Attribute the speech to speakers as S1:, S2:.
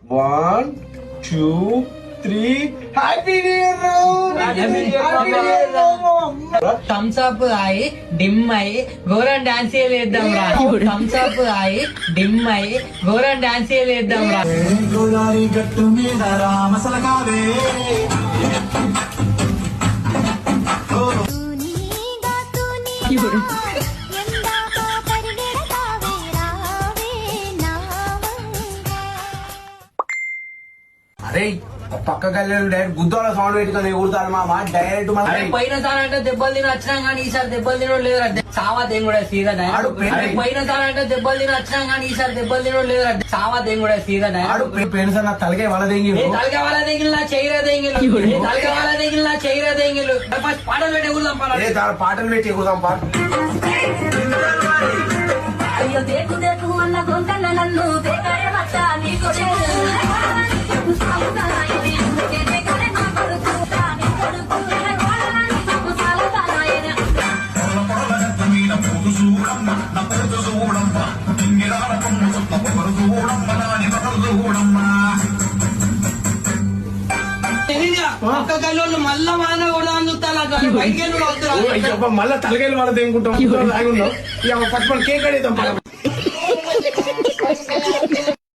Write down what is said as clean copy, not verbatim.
S1: 1, 2, 3. Happy new year.
S2: Thums Up తాగి dim అయి ఘోరం డాన్స్ వేద్దాం రా. థమ్స్ అప్ తాగి డిమ్ అయి ఘోరం డాన్స్ వేద్దాం రా.
S3: గోదావరి గట్టు మీద రామసలకావే
S1: అరే పక్క గల్లెలు డైరెక్ట్ గుద్దోల సౌండ్ పెట్టుకొని ఎగురుతారు మామ. డైరెక్ట్
S2: పోయిన సార్ అంటే దెబ్బలు తిని వచ్చినాం కానీ ఈసారి దెబ్బలు తినడం లేదు. సావా దేని కూడా సీదా పోయిన సార్ అంటే దెబ్బలు తిని వచ్చినాం కానీ ఈసారి దెబ్బలు తినడం లేదు. సావా దేని కూడా సీదా
S1: పెన్షన్ నా తలకే వాళ్ళ దెంగి
S2: తలక వాళ్ళ దగ్గర చేయరా దెంగిలు తలక వాళ్ళ దగ్గర చేయరా దెంగిలు. ఫస్ట్ పాటలు పెట్టి ఎగురుదాం.
S1: పాటలు పెట్టి ఎగురుదాం పా.
S4: అయ్యో దేకు దేకు అన్న గొంతన్న నన్ను దేకారే మచ్చా నీకు
S2: ఒక్క కళ్ళు మళ్ళా మాన కూడా అందుతాను బయటికి
S1: మళ్ళా తలకాయలు వాళ్ళ దెంగుంటాం. పట్టుకొని కేక్ అడుగుతాం.